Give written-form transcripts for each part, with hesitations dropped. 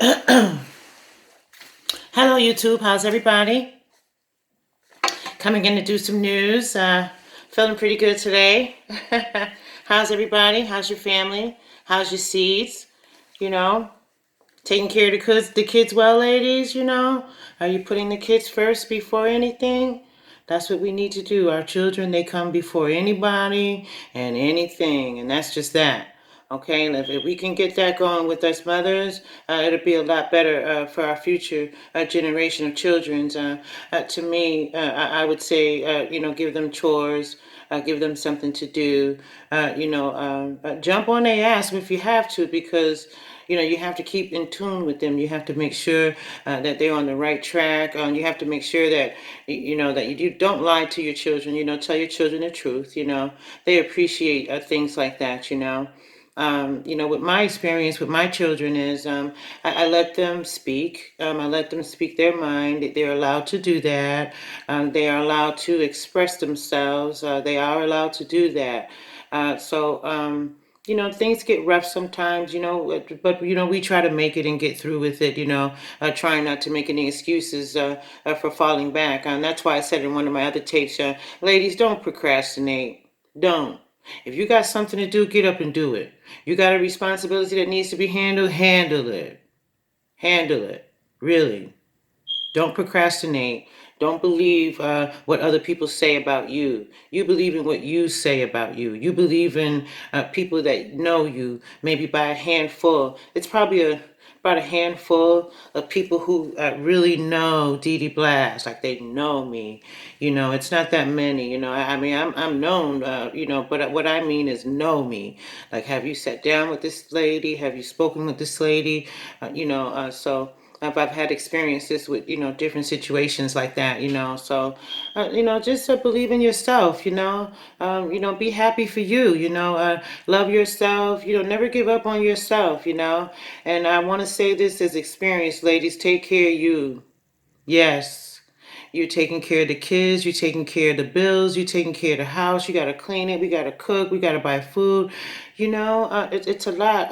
Hello, YouTube. How's everybody? Coming in to do some news. Feeling pretty good today. How's everybody? How's your family? How's your seeds? You know, taking care of the kids well, ladies. Are you putting the kids first before anything? That's what we need to do. Our children, they come before anybody and anything, and that's just that. Okay, and if we can get that going with us mothers, it'll be a lot better for our future generation of children. To me, I would say, give them chores, give them something to do. Jump on their ass if you have to, because you have to keep in tune with them. You have to make sure that they're on the right track. You have to make sure that that you don't lie to your children. Tell your children the truth. They appreciate things like that. With my experience with my children is I let them speak. I let them speak their mind. They're allowed to do that. They are allowed to express themselves. They are allowed to do that. Things get rough sometimes, but we try to make it and get through with it, trying not to make any excuses for falling back. And that's why I said in one of my other tapes, ladies, don't procrastinate. Don't. If you got something to do, get up and do it. You got a responsibility that needs to be handled, handle it. Handle it. Really. Don't procrastinate. Don't believe what other people say about you. You believe in what you say about you. You believe in people that know you, maybe by a handful. It's probably about a handful of people who really know DEDE Blass, like they know me. It's not that many. I mean, I'm known. But what I mean is know me. Like, have you sat down with this lady? Have you spoken with this lady? So. I've had experiences with, different situations like that, just believe in yourself, be happy for you, love yourself, never give up on yourself, and I want to say this as experience, ladies, take care of you. Yes. You're taking care of the kids, you're taking care of the bills, you're taking care of the house, you got to clean it, we got to cook, we got to buy food, it's a lot,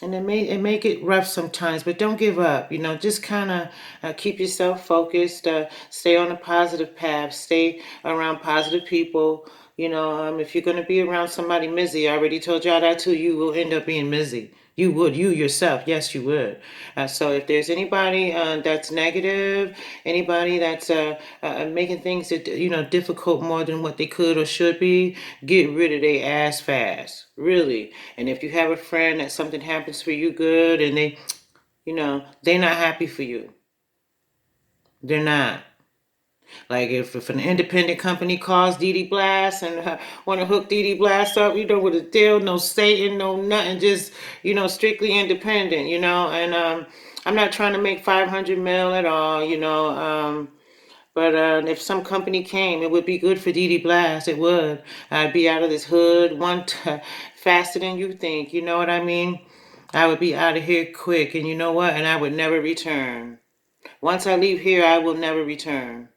and it may get rough sometimes, but don't give up. Just kind of keep yourself focused. Stay on a positive path. Stay around positive people. If you're going to be around somebody busy, I already told y'all that too, you will end up being busy. You yourself, yes, you would. So if there's anybody that's negative, anybody that's making things difficult more than what they could or should be, get rid of their ass fast, really. And if you have a friend that something happens for you good and they're not happy for you, they're not. Like if an independent company calls DEDE Blass and want to hook DEDE Blass up, with a deal, no Satan, no nothing, just strictly independent, And I'm not trying to make 500 mil at all, But if some company came, it would be good for DEDE Blass. It would. I'd be out of this hood faster than you think. You know what I mean? I would be out of here quick, and you know what? And I would never return. Once I leave here, I will never return.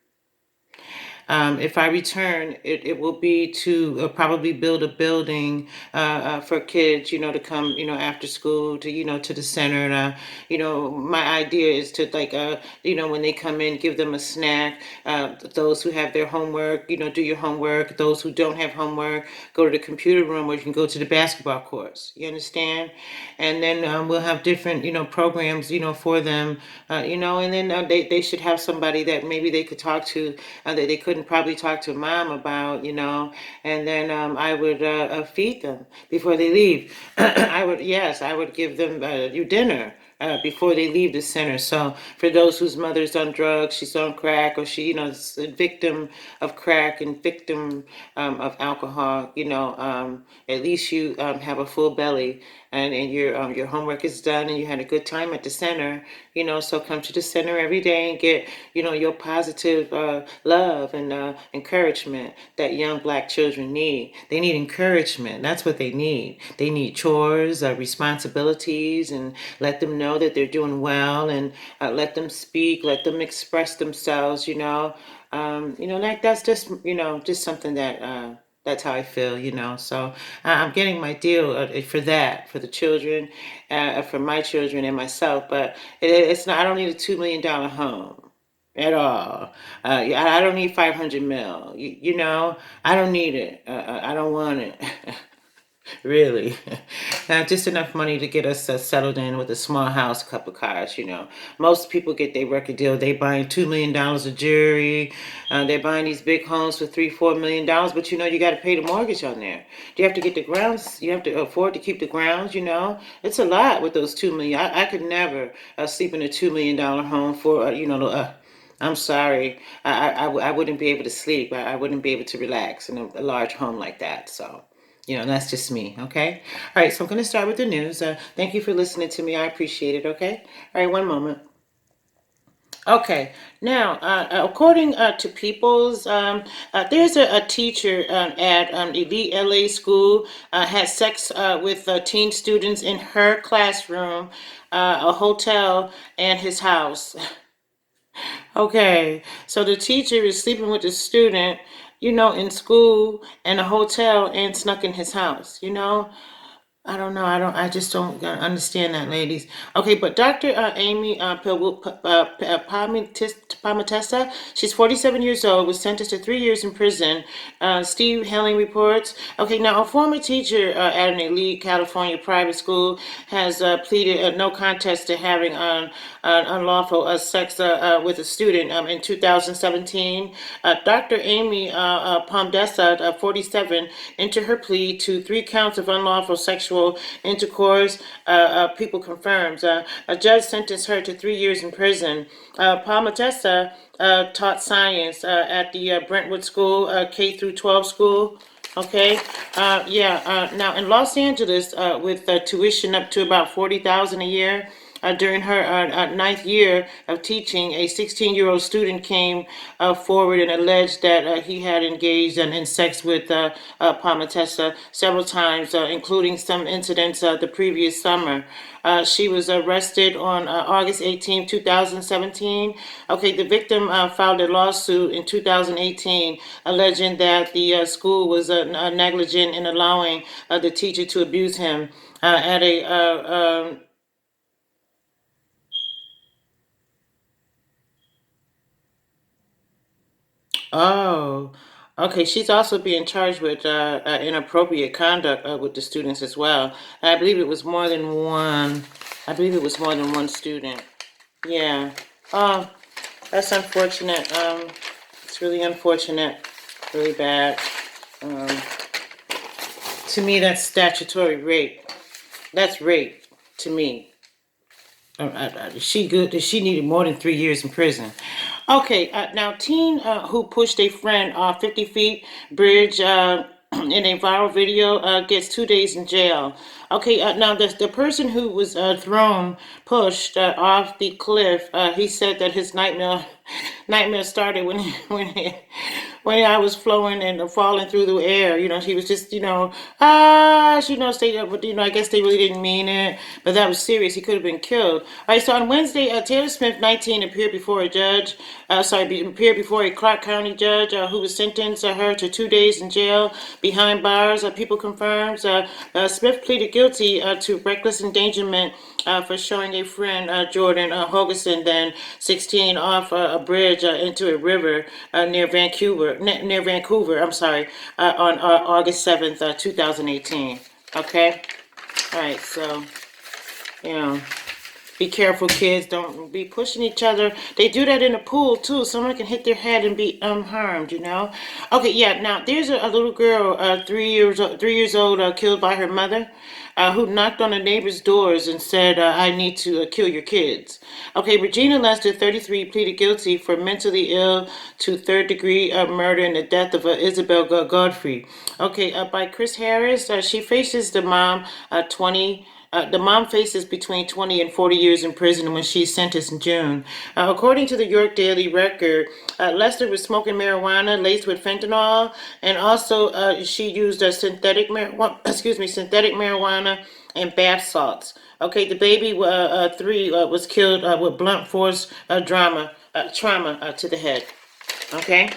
If I return, it will be to probably build a building for kids, to come, after school to the center. And, my idea is to like, when they come in, give them a snack. Those who have their homework, do your homework. Those who don't have homework, go to the computer room where you can go to the basketball courts. You understand? And then we'll have different, programs, for them, and then they should have somebody that maybe they could talk to that they couldn't probably talk to mom about, and then I would feed them before they leave. I would give them dinner before they leave the center. So for those whose mother's on drugs, she's on crack, or she, is a victim of crack and victim of alcohol, at least you have a full belly, and your homework is done and you had a good time at the center, so come to the center every day and get, your positive love and encouragement that young Black children need. They need encouragement. That's what they need. They need chores, responsibilities, and let them know that they're doing well, and let them speak, let them express themselves, like that's just, just something that That's how I feel, you know. So I'm getting my deal for that, for the children, for my children and myself. But it's not. I don't need a $2 million home at all. Yeah, I don't need 500 mil. You know, I don't need it. I don't want it. Really. Just enough money to get us settled in with a small house, couple cars, you know. Most people get their record deal. They buying $2 million of jewelry. They're buying these big homes for $3, $4 million, but you know you got to pay the mortgage on there. You have to get the grounds. You have to afford to keep the grounds. You know, it's a lot with those 2 million. I could never sleep in a $2 million home for you know. I'm sorry. I wouldn't be able to sleep. I wouldn't be able to relax in a large home like that. So. You know, that's just me, okay? All right, so I'm going to start with the news. Thank you for listening to me. I appreciate it, okay? All right, one moment. Okay, now, according to People's, there's a teacher at Elite LA School had sex with teen students in her classroom, a hotel, and his house. Okay, so the teacher is sleeping with the student, you know, in school and a hotel and snuck in his house, you know? I don't know. I just don't understand that, ladies. Okay, but Dr. Amy Pamatessa, she's 47 years old, was sentenced to 3 years in prison. Steve Helling reports. Okay, now a former teacher at an elite California private school has pleaded no contest to having unlawful sex with a student in 2017. Dr. Amy Pomdesa, 47, entered her plea to 3 counts of unlawful sexual intercourse. People confirms. A judge sentenced her to 3 years in prison. Pomdesa taught science at the Brentwood School, K through 12 school. Okay, yeah. Now in Los Angeles, with tuition up to about 40,000 a year, during her ninth year of teaching, a 16-year-old student came forward and alleged that he had engaged in sex with Pamatessa several times, including some incidents the previous summer. She was arrested on August 18, 2017. Okay, the victim filed a lawsuit in 2018 alleging that the school was negligent in allowing the teacher to abuse him at a Oh, okay. She's also being charged with inappropriate conduct with the students as well. I believe it was more than one. I believe it was more than one student. Yeah. Oh, that's unfortunate. It's really unfortunate. Really bad. Um, to me, that's statutory rape. That's rape to me. She good. She needed more than 3 years in prison. Okay, now teen who pushed a friend off 50 feet bridge in a viral video gets 2 days in jail. Okay, now the person who was pushed off the cliff, he said that his nightmare started when I was flowing and falling through the air. You know, she was just, but I guess they really didn't mean it, but that was serious. He could have been killed. All right, so on Wednesday, Taylor Smith, 19, appeared before a judge. Appeared before a Clark County judge who was sentenced her to 2 days in jail behind bars. People confirms Smith pleaded guilty to reckless endangerment for showing a friend, Jordan Hogerson, then 16, off a bridge into a river near Vancouver. I'm sorry, on August 7th, 2018. Okay, all right, so you know. Be careful, kids. Don't be pushing each other. They do that in the pool too. Someone can hit their head and be harmed. You know. Okay, yeah. Now there's a little girl, 3 years old, killed by her mother, who knocked on the neighbor's doors and said, "I need to kill your kids." Okay, Regina Lester, 33, pleaded guilty for mentally ill to third-degree murder in the death of Isabel Godfrey. Okay, by Chris Harris, she faces the mom, 20. The mom faces between 20 and 40 years in prison when she's sentenced in June. According to the York Daily Record, Lester was smoking marijuana laced with fentanyl, and also she used a synthetic marijuana and bath salts. Okay, the baby, 3, was killed with blunt force trauma to the head. Okay.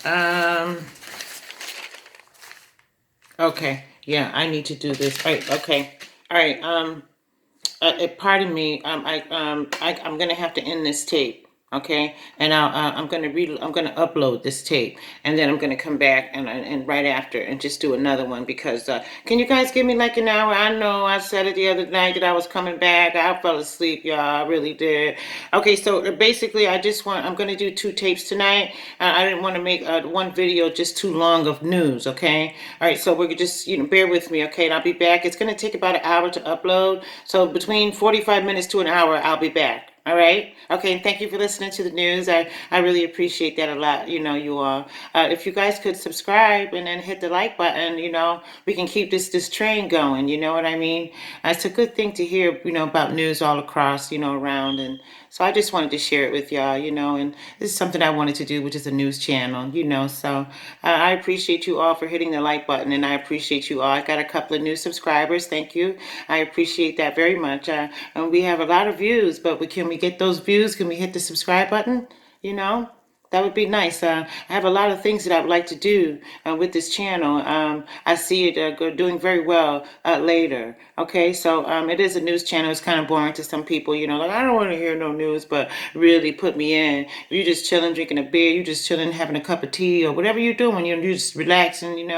Um, Okay. Yeah, I need to do this. All right. Okay. All right. Pardon me. I'm gonna have to end this tape. Okay, and I'm gonna upload this tape, and then I'm gonna come back and right after and just do another one because can you guys give me like an hour? I know I said it the other night that I was coming back. I fell asleep, y'all. I really did. Okay, so basically, I'm gonna do two tapes tonight. I didn't want to make one video just too long of news. Okay, all right. So we're just bear with me. Okay, and I'll be back. It's gonna take about an hour to upload. So between 45 minutes to an hour, I'll be back. All right. Okay. And thank you for listening to the news. I really appreciate that a lot. You all. If you guys could subscribe and then hit the like button, we can keep this train going. You know what I mean? It's a good thing to hear, about news all across, around. And so I just wanted to share it with y'all, and this is something I wanted to do, which is a news channel, So I appreciate you all for hitting the like button, and I appreciate you all. I got a couple of new subscribers. Thank you. I appreciate that very much. And we have a lot of views, but can we get those views? Can we hit the subscribe button? You know? That would be nice. I have a lot of things that I would like to do with this channel. I see it doing very well later. Okay, so it is a news channel. It's kind of boring to some people, like I don't want to hear no news, but really put me in. You just chilling, drinking a beer. You just chilling, having a cup of tea or whatever you're doing. You're just relaxing,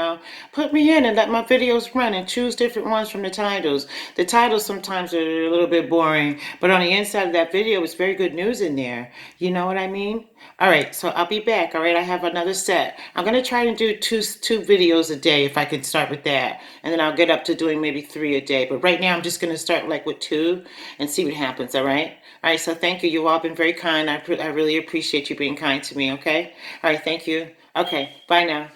Put me in and let my videos run and choose different ones from the titles. The titles sometimes are a little bit boring, but on the inside of that video, it's very good news in there. You know what I mean? All right, so I'll be back. All right, I have another set. I'm gonna try to do two videos a day if I can start with that, and then I'll get up to doing maybe 3 a day. But right now, I'm just gonna start like with 2 and see what happens. All right. All right. So thank you. You've all been very kind. I really appreciate you being kind to me. Okay. All right. Thank you. Okay. Bye now.